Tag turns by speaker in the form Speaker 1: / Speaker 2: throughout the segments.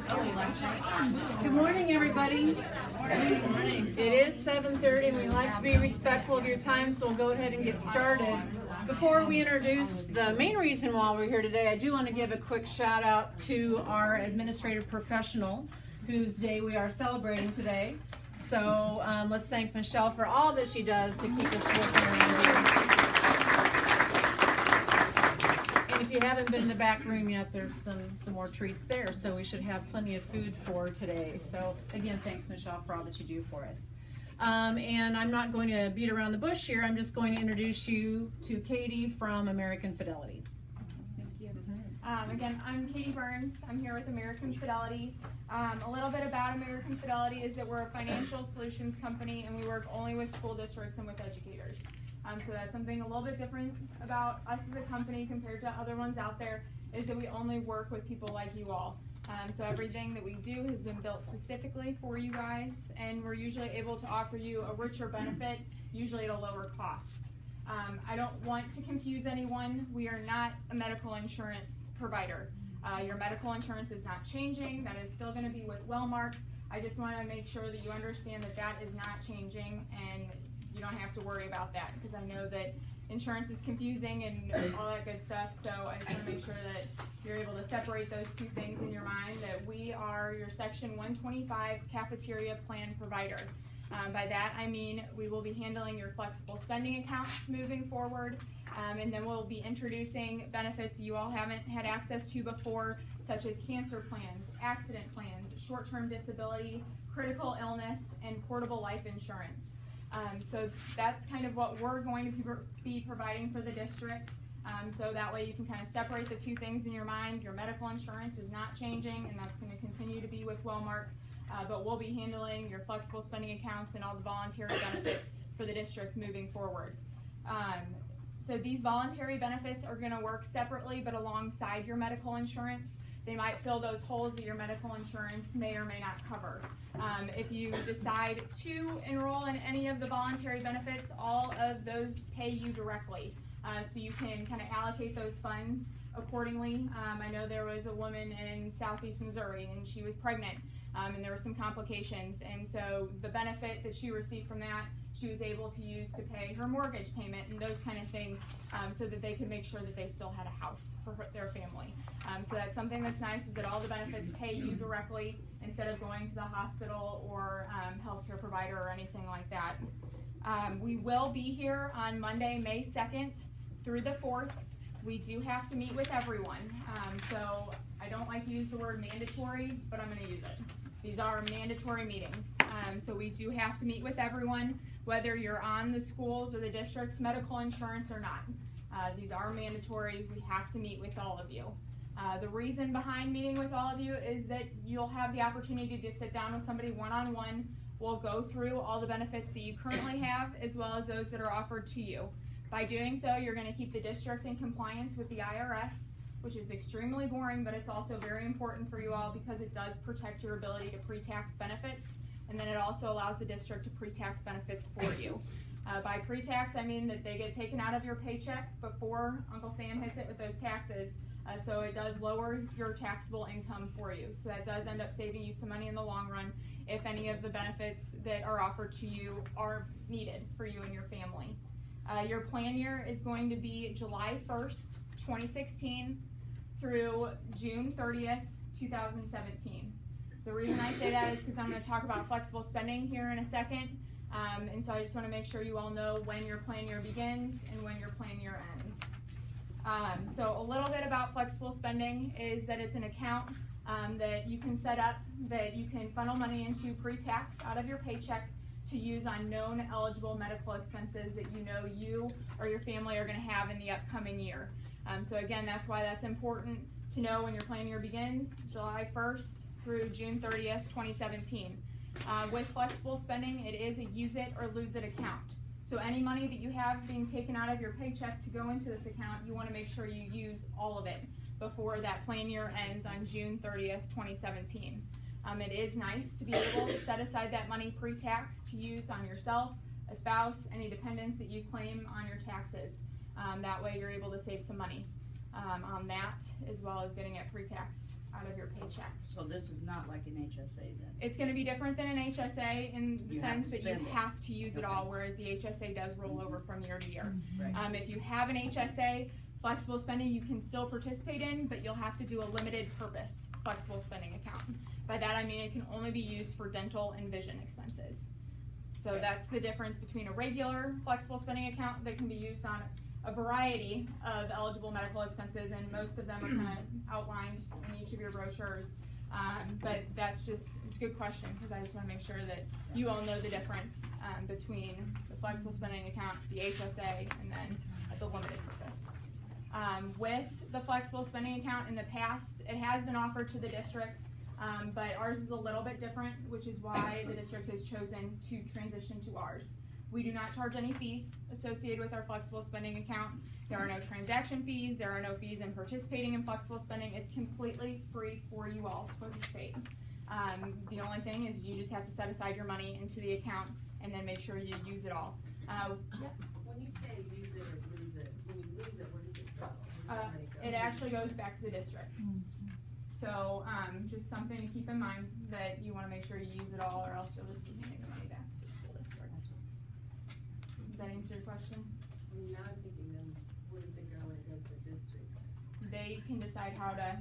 Speaker 1: Good morning, everybody. Good morning. It is 7:30 and we like to be respectful of your time, so we'll go ahead and get started. Before we introduce the main reason why we're here today, I do want to give a quick shout out to our administrative professional whose day we are celebrating today. So let's thank Michelle for all that she does to keep us working around here. And if you haven't been in the back room yet, there's some more treats there, so we should have plenty of food for today. So again, thanks Michelle for all that you do for us. And I'm not going to beat around the bush here. I'm just going to introduce you to Katie from American Fidelity.
Speaker 2: Thank you. Again, I'm Katie Burns. I'm here with American Fidelity. A little bit about American Fidelity is that we're a financial solutions company and we work only with school districts and with educators. So that's something a little bit different about us as a company compared to other ones out there, is that we only work with people like you all. So everything that we do has been built specifically for you guys, and we're usually able to offer you a richer benefit, usually at a lower cost. I don't want to confuse anyone. We are not a medical insurance provider. Your medical insurance is not changing. That is still going to be with Wellmark. I just want to make sure that you understand that that is not changing, and you don't have to worry about that, because I know that insurance is confusing and all that good stuff. So I just want to make sure that you're able to separate those two things in your mind, that we are your Section 125 cafeteria plan provider. By that I mean we will be handling your flexible spending accounts moving forward, and then we'll be introducing benefits you all haven't had access to before, such as cancer plans, accident plans, short-term disability, critical illness, and portable life insurance. So that's kind of what we're going to be providing for the district. So that way you can kind of separate the two things in your mind. Your medical insurance is not changing, and that's going to continue to be with Wellmark, but we'll be handling your flexible spending accounts and all the voluntary benefits for the district moving forward. So these voluntary benefits are going to work separately but alongside your medical insurance. They might fill those holes that your medical insurance may or may not cover. If you decide to enroll in any of the voluntary benefits, all of those pay you directly. So you can kind of allocate those funds accordingly. I know there was a woman in Southeast Missouri and she was pregnant, and there were some complications, and so the benefit that she received from that, she was able to use to pay her mortgage payment and those kind of things, so that they could make sure that they still had a house for their family. So that's something that's nice, is that all the benefits pay you directly instead of going to the hospital or healthcare provider or anything like that. We will be here on Monday, May 2nd through the 4th. We do have to meet with everyone. So I don't like to use the word mandatory, but I'm going to use it. These are mandatory meetings. So we do have to meet with everyone, whether you're on the schools or the district's medical insurance or not. These are mandatory. We have to meet with all of you. The reason behind meeting with all of you is that you'll have the opportunity to sit down with somebody one-on-one. We'll go through all the benefits that you currently have as well as those that are offered to you. By doing so, you're going to keep the district in compliance with the IRS, which is extremely boring, but it's also very important for you all because it does protect your ability to pre-tax benefits, and then it also allows the district to pre-tax benefits for you. By pre-tax, I mean that they get taken out of your paycheck before Uncle Sam hits it with those taxes, so it does lower your taxable income for you. So that does end up saving you some money in the long run if any of the benefits that are offered to you are needed for you and your family. Your plan year is going to be July 1st, 2016 through June 30th, 2017. The reason I say that is because I'm going to talk about flexible spending here in a second. And so I just want to make sure you all know when your plan year begins and when your plan year ends. So a little bit about flexible spending is that it's an account that you can set up, that you can funnel money into pre-tax out of your paycheck to use on known eligible medical expenses that you know you or your family are going to have in the upcoming year. So again, that's why that's important to know when your plan year begins, July 1st through June 30th, 2017. With flexible spending, it is a use it or lose it account. So any money that you have being taken out of your paycheck to go into this account, you want to make sure you use all of it before that plan year ends on June 30th, 2017. It is nice to be able to set aside that money pre-tax to use on yourself, a spouse, any dependents that you claim on your taxes. That way you're able to save some money on that, as well as getting it pre-taxed out of your paycheck. check.
Speaker 3: So this is not like an HSA then?
Speaker 2: It's going to be different than an HSA in the
Speaker 3: You have
Speaker 2: sense
Speaker 3: to
Speaker 2: that you
Speaker 3: spend it.
Speaker 2: have to use it
Speaker 3: Okay.
Speaker 2: all, whereas the HSA does roll over from year to year.
Speaker 3: Right.
Speaker 2: If you have an HSA, flexible spending you can still participate in, but you'll have to do a limited purpose flexible spending account. By that I mean it can only be used for dental and vision expenses. So that's the difference between a regular flexible spending account that can be used on a variety of eligible medical expenses, and most of them are kind of outlined in each of your brochures. But that's just, it's a good question, because I just want to make sure that you all know the difference between the flexible spending account, the HSA, and then the limited purpose. With the flexible spending account in the past, it has been offered to the district, but ours is a little bit different, which is why the district has chosen to transition to ours. We do not charge any fees associated with our flexible spending account. There are no transaction fees, there are no fees in participating in flexible spending. It's completely free for you all to participate. The only thing is you just have to set aside your money into the account and then make sure you use it all.
Speaker 4: When you say use it or lose it, when you lose it, where does it go? Where does the money go?
Speaker 2: It actually goes back to the district. So just something to keep in mind, that you want to make sure you use it all, or else you'll just be handing the money back to the school district. Does that answer your question?
Speaker 4: Now I'm thinking then, where does it go when it goes to the district?
Speaker 2: They can decide how to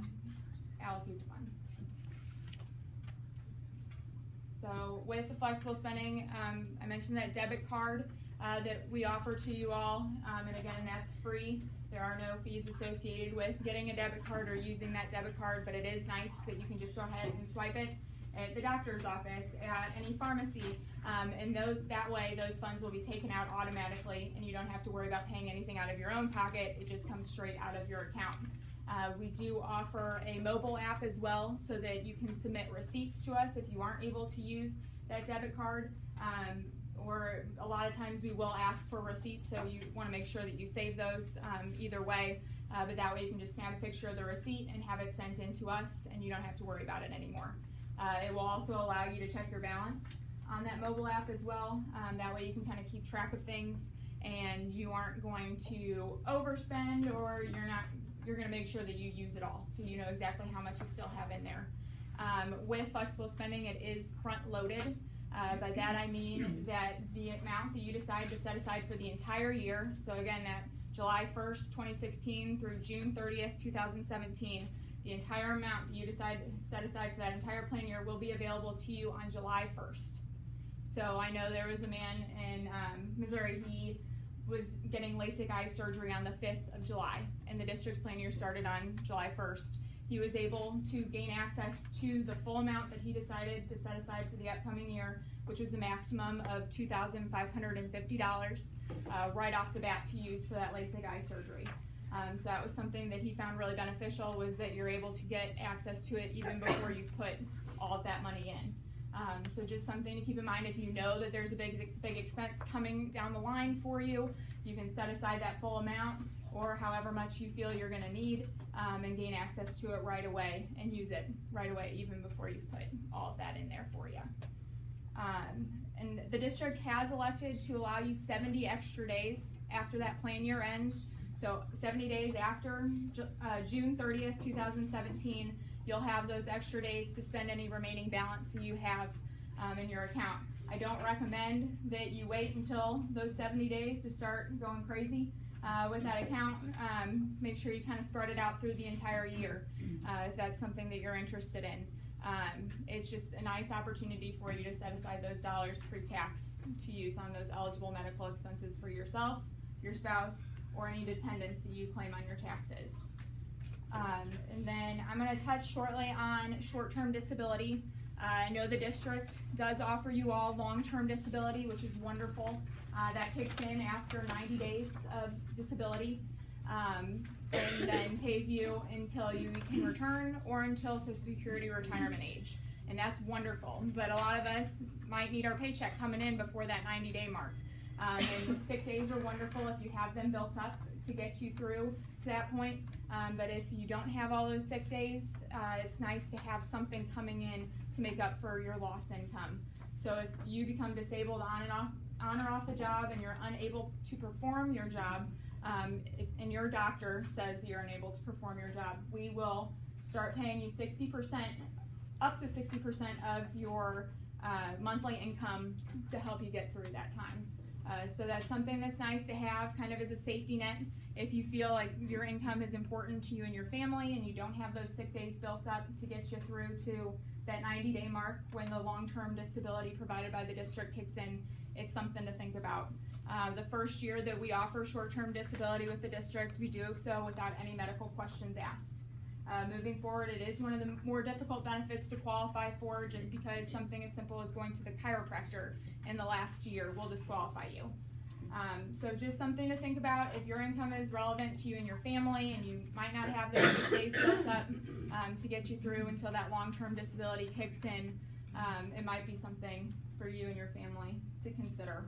Speaker 2: allocate the funds. So with the flexible spending, I mentioned that debit card that we offer to you all, and again, that's free. There are no fees associated with getting a debit card or using that debit card, but it is nice that you can just go ahead and swipe it at the doctor's office, at any pharmacy, and that way those funds will be taken out automatically, and you don't have to worry about paying anything out of your own pocket. It just comes straight out of your account. We do offer a mobile app as well, so that you can submit receipts to us if you aren't able to use that debit card, or a lot of times we will ask for receipts, so you want to make sure that you save those either way, but that way you can just snap a picture of the receipt and have it sent in to us, and you don't have to worry about it anymore. It will also allow you to check your balance on that mobile app as well. That way you can kind of keep track of things, and you aren't going to overspend, or you're going to make sure that you use it all, so you know exactly how much you still have in there. With flexible spending, it is front loaded. By that I mean that the amount that you decide to set aside for the entire year, so again, that July 1st, 2016 through June 30th, 2017, the entire amount that you decide to set aside for that entire plan year will be available to you on July 1st. So I know there was a man in Missouri, he was getting LASIK eye surgery on the 5th of July, and the district's plan year started on July 1st. He was able to gain access to the full amount that he decided to set aside for the upcoming year, which was the maximum of $2,550 right off the bat to use for that LASIK eye surgery. So that was something that he found really beneficial, was that you're able to get access to it even before you've put all of that money in. So just something to keep in mind. If you know that there's a big expense coming down the line for you, you can set aside that full amount, or however much you feel you're going to need, and gain access to it right away and use it right away, even before you've put all of that in there for you. And the district has elected to allow you 70 extra days after that plan year ends. So 70 days after June 30th, 2017, you'll have those extra days to spend any remaining balance that you have in your account. I don't recommend that you wait until those 70 days to start going crazy with that account. Make sure you kind of spread it out through the entire year if that's something that you're interested in. It's just a nice opportunity for you to set aside those dollars pre-tax to use on those eligible medical expenses for yourself, your spouse, or any dependents that you claim on your taxes. And then I'm going to touch shortly on short-term disability. I know the district does offer you all long-term disability, which is wonderful. That kicks in after 90 days of disability, and then pays you until you can return or until Social Security retirement age. And that's wonderful, but a lot of us might need our paycheck coming in before that 90-day mark. And sick days are wonderful if you have them built up to get you through to that point. But if you don't have all those sick days, it's nice to have something coming in to make up for your lost income. So if you become disabled on or off the job and you're unable to perform your job, and your doctor says you're unable to perform your job, we will start paying you 60%, up to 60% of your monthly income to help you get through that time. So that's something that's nice to have kind of as a safety net if you feel like your income is important to you and your family and you don't have those sick days built up to get you through to that 90-day mark when the long-term disability provided by the district kicks in. It's something to think about. The first year that we offer short-term disability with the district, we do so without any medical questions asked. Moving forward, it is one of the more difficult benefits to qualify for just because something as simple as going to the chiropractor in the last year will disqualify you. So just something to think about if your income is relevant to you and your family and you might not have those sick days built up to get you through until that long-term disability kicks in. It might be something for you and your family to consider.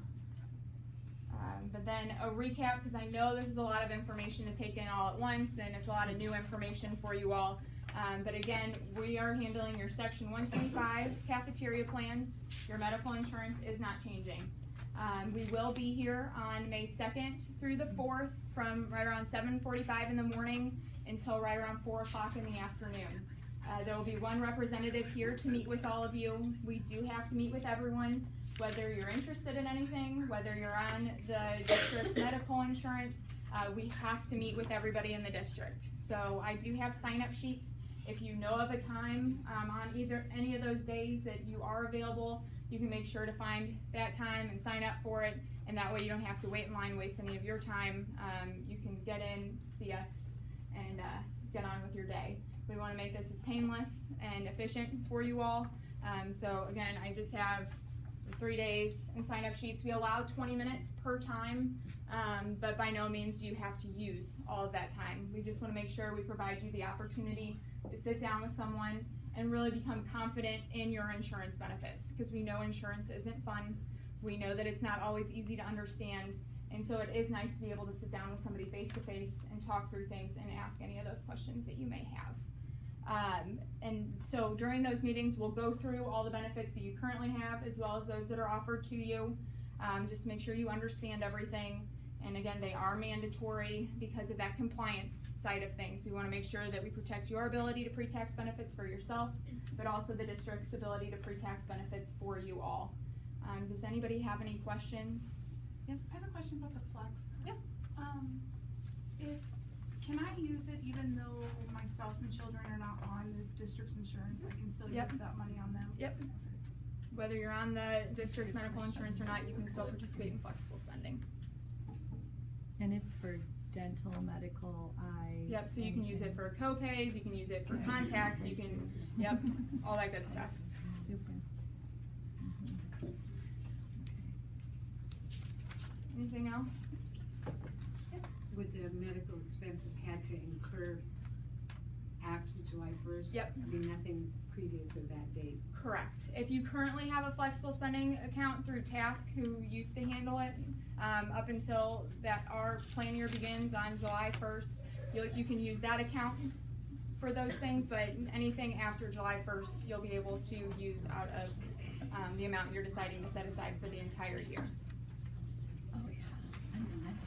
Speaker 2: But then a recap, because I know this is a lot of information to take in all at once and it's a lot of new information for you all. But again, we are handling your Section 125 cafeteria plans. Your medical insurance is not changing. We will be here on May 2nd through the 4th from right around 7:45 in the morning until right around 4 o'clock in the afternoon. There will be one representative here to meet with all of you. We do have to meet with everyone, whether you're interested in anything, whether you're on the district's medical insurance. We have to meet with everybody in the district. So I do have sign-up sheets. If you know of a time on any of those days that you are available, you can make sure to find that time and sign up for it, and that way you don't have to wait in line, waste any of your time. You can get in, see us, and get on with your day. We want to make this as painless and efficient for you all. So again, I just have 3 days and sign-up sheets. We allow 20 minutes per time, but by no means do you have to use all of that time. We just want to make sure we provide you the opportunity to sit down with someone and really become confident in your insurance benefits, because we know insurance isn't fun. We know that it's not always easy to understand, and so it is nice to be able to sit down with somebody face to face and talk through things and ask any of those questions that you may have. And so during those meetings, we'll go through all the benefits that you currently have as well as those that are offered to you, just to make sure you understand everything. And again, they are mandatory because of that compliance side of things. We want to make sure that we protect your ability to pre-tax benefits for yourself, but also the district's ability to pre-tax benefits for you all. Does anybody have any questions?
Speaker 5: Yep. I have a question about the flex card.
Speaker 2: Yep.
Speaker 5: Can I use it even though my spouse and children are not on the district's insurance? I can still use that money on them?
Speaker 2: Yep. Whether you're on the district's medical insurance or not, you can still participate in flexible spending.
Speaker 6: And it's for dental, medical, eye.
Speaker 2: Yep, so you can use it for co-pays, you can use it for contacts, you can, yep, all that good stuff.
Speaker 6: Super.
Speaker 2: Anything else?
Speaker 7: Would the medical expenses had to incur after July 1st?
Speaker 2: Yep.
Speaker 7: I mean, nothing previous of that date?
Speaker 2: Correct. If you currently have a flexible spending account through Task, who used to handle it, up until that our plan year begins on July 1st, you can use that account for those things, but anything after July 1st, you'll be able to use out of the amount you're deciding to set aside for the entire year.
Speaker 6: Oh, yeah. I mean, mine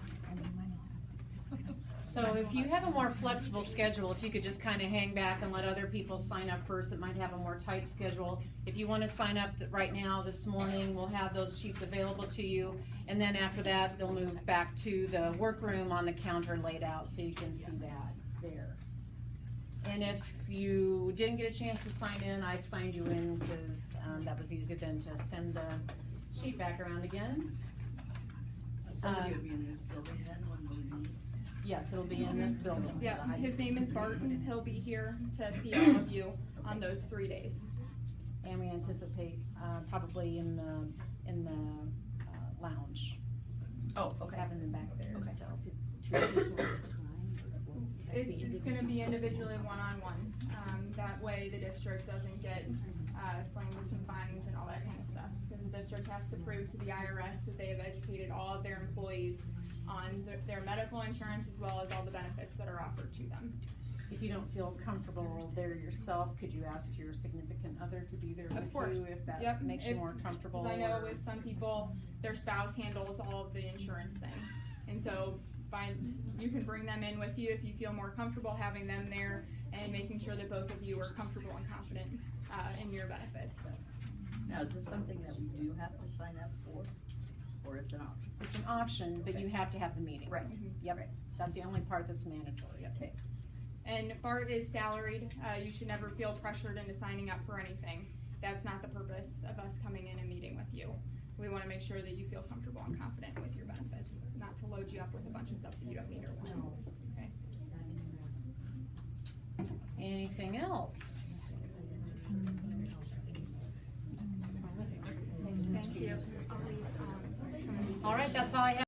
Speaker 6: will have to.
Speaker 1: So if you have a more flexible schedule, if you could just kind of hang back and let other people sign up first that might have a more tight schedule. If you want to sign up right now this morning, we'll have those sheets available to you. And then after that, they'll move back to the workroom on the counter laid out so you can see that there. And if you didn't get a chance to sign in, I've signed you in because that was easier than to send the sheet back around again.
Speaker 3: Somebody will be in this building then when we meet.
Speaker 1: Yes, it'll be in this building.
Speaker 2: Yeah, his name is Barton. He'll be here to see all of you on those 3 days.
Speaker 1: And we anticipate probably in the lounge.
Speaker 3: Oh, okay.
Speaker 1: Having them back there.
Speaker 3: Okay.
Speaker 1: So.
Speaker 2: It's going to be individually one-on-one. That way the district doesn't get slammed with some fines and all that kind of stuff. Because the district has to prove to the IRS that they have educated all of their employees on their medical insurance as well as all the benefits that are offered to them.
Speaker 1: If you don't feel comfortable there yourself, could you ask your significant other to be there
Speaker 2: Of
Speaker 1: with
Speaker 2: course.
Speaker 1: you if that makes you more comfortable?
Speaker 2: 'Cause I know
Speaker 1: or-
Speaker 2: with some people, their spouse handles all of the insurance things. And so you can bring them in with you if you feel more comfortable having them there. and making sure that both of you are comfortable and confident in your benefits.
Speaker 3: Now, is this something that we do have to sign up for, or it's an option?
Speaker 6: It's an option, but you have to have the meeting.
Speaker 3: Right.
Speaker 6: Yep, that's the only part that's mandatory.
Speaker 3: Okay.
Speaker 2: And Bart is salaried. You should never feel pressured into signing up for anything. That's not the purpose of us coming in and meeting with you. We want to make sure that you feel comfortable and confident with your benefits, not to load you up with a bunch of stuff that you don't need or want. Okay.
Speaker 6: Anything else?
Speaker 2: Thank you.
Speaker 6: All right, that's all I have.